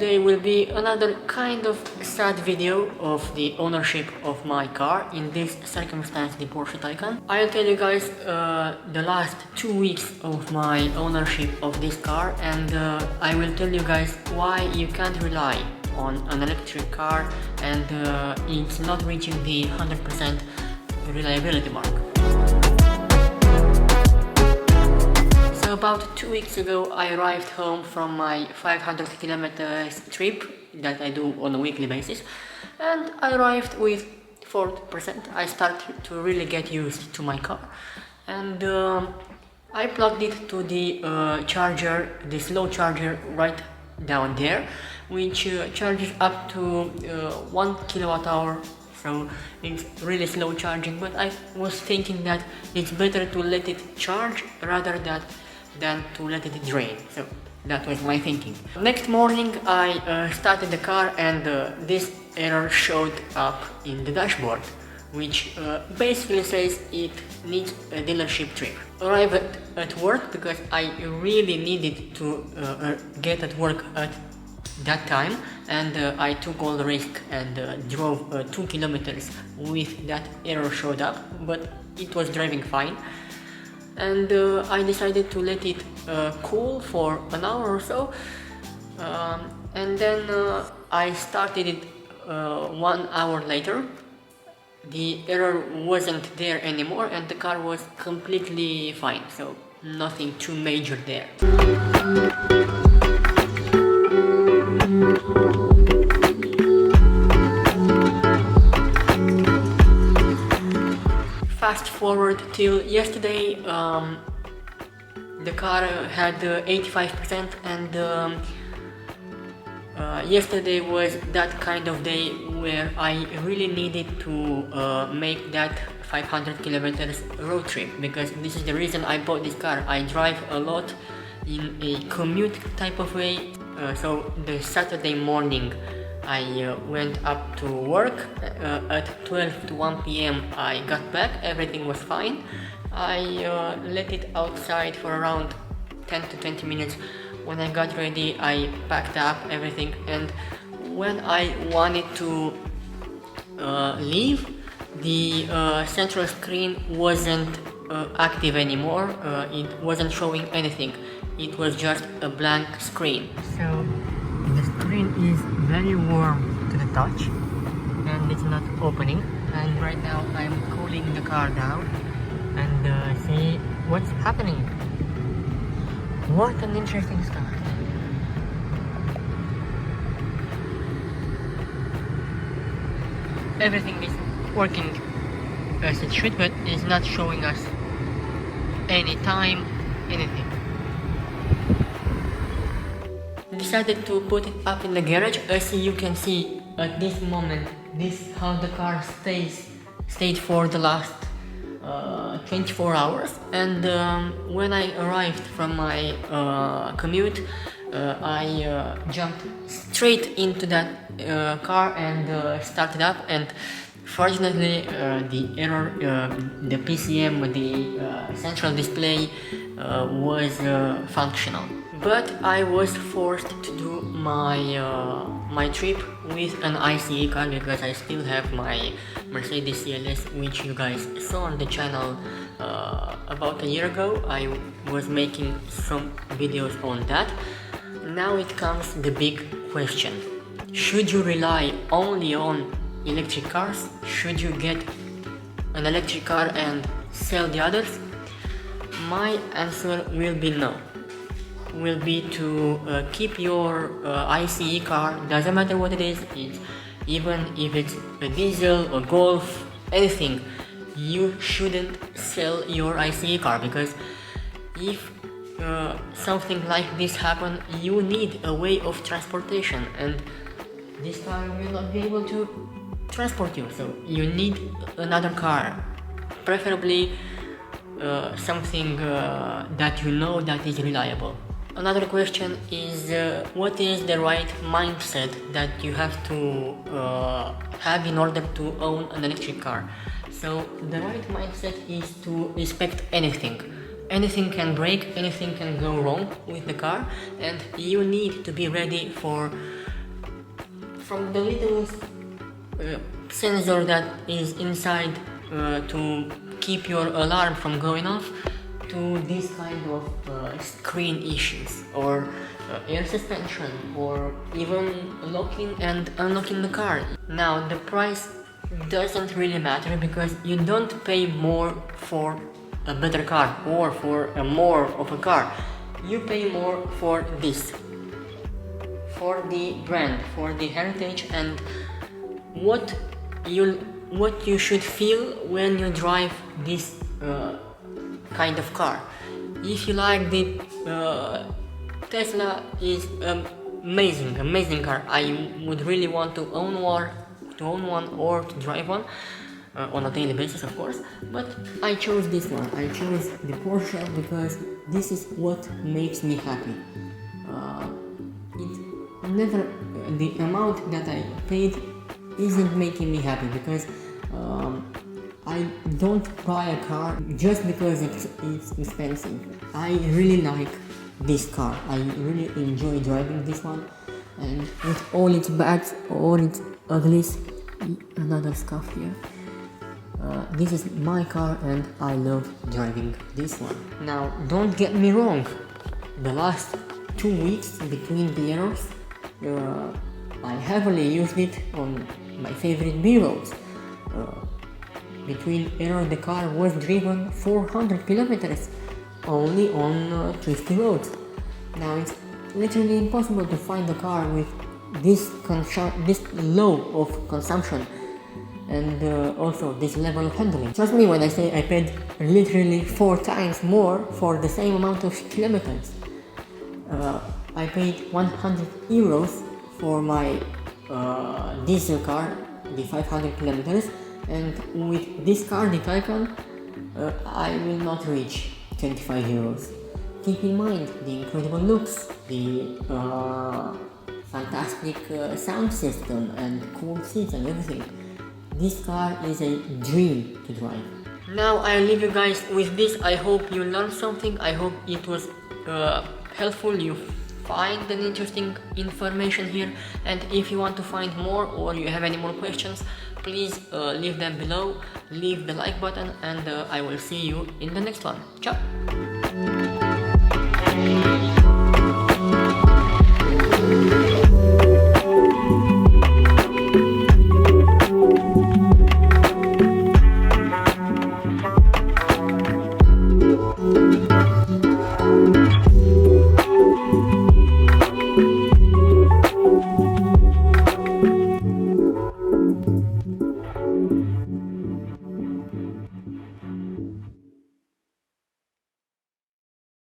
Today will be another kind of sad video of the ownership of my car, in this circumstance the Porsche Taycan. I'll tell you guys the last 2 weeks of my ownership of this car, and I will tell you guys why you can't rely on an electric car and it's not reaching the 100% reliability mark. So about 2 weeks ago I arrived home from my 500 kilometers trip that I do on a weekly basis, and I arrived with 4%. I started to really get used to my car, and I plugged it to the charger, the slow charger right down there, which charges up to 1 kilowatt hour. So it's really slow charging, but I was thinking that it's better to let it charge rather than to let it drain. So that was my thinking. Next morning I started the car, and this error showed up in the dashboard, which basically says it needs a dealership trip. Arrived at work because I really needed to get at work at that time, and I took all the risk and drove 2 kilometers with that error showed up, but it was driving fine. And I decided to let it cool for an hour or so, and then I started it 1 hour later. The error wasn't there anymore and the car was completely fine, so nothing too major there. Fast forward till yesterday, the car had 85%, and yesterday was that kind of day where I really needed to make that 500 kilometers road trip, because this is the reason I bought this car. I drive a lot in a commute type of way, so the Saturday morning I went up to work. At 12 to 1 p.m. I got back, everything was fine. I let it outside for around 10 to 20 minutes. When I got ready, I packed up everything, and when I wanted to leave, the central screen wasn't active anymore. It wasn't showing anything. It was just a blank screen. So the screen is very warm to the touch and it's not opening, and right now I'm cooling the car down and see what's happening. What an interesting start. Everything is working as it should, but it's not showing us any time, anything. Decided to put it up in the garage. As you can see at this moment, this is how the car stayed for the last 24 hours, and when I arrived from my commute, I jumped straight into that car and started up, and fortunately the error, the PCM, the central display was functional. But I was forced to do my trip with an ICE car because I still have my Mercedes CLS, which you guys saw on the channel about a year ago. I was making some videos on that. Now it comes the big question. Should you rely only on electric cars? Should you get an electric car and sell the others? My answer will be no. Will be to keep your ICE car. Doesn't matter what it is, even if it's a diesel, a Golf, anything, you shouldn't sell your ICE car, because if something like this happen, you need a way of transportation, and this car will not be able to transport you, so you need another car, preferably something that you know that is reliable. Another question is what is the right mindset that you have to have in order to own an electric car? So the right mindset is to respect anything. Anything can break, anything can go wrong with the car, and you need to be ready for from the little sensor that is inside to keep your alarm from going off, to this kind of screen issues, or air suspension, or even locking and unlocking the car. Now the price doesn't really matter, because you don't pay more for a better car or for a more of a car. You pay more for this, for the brand, for the heritage, and what you should feel when you drive this kind of car. If you like the Tesla is amazing car. I would really want to own one or to drive one on a daily basis, of course. But I chose this one. I chose the Porsche because this is what makes me happy. The amount that I paid isn't making me happy, because I don't buy a car just because it's expensive. I really like this car. I really enjoy driving this one, and with all its bags, all its uglies, another scuff here. This is my car and I love driving this one. Now, don't get me wrong, the last 2 weeks between the errors, I heavily used it on my favorite B-roads. Between error, the car was driven 400 kilometers only on twisty roads. Now it's literally impossible to find a car with this low of consumption and also this level of handling. Trust me when I say I paid literally 4 times more for the same amount of kilometers. I paid 100 euros for my diesel car, the 500 kilometers, and with this car, the Taycan, I will not reach 25 euros. Keep in mind the incredible looks, the fantastic sound system and cool seats and everything. This car is a dream to drive. Now I leave you guys with this. I hope you learned something. I hope it was helpful. You find an interesting information here, and if you want to find more or you have any more questions, please leave them below, leave the like button, and I will see you in the next one. Ciao!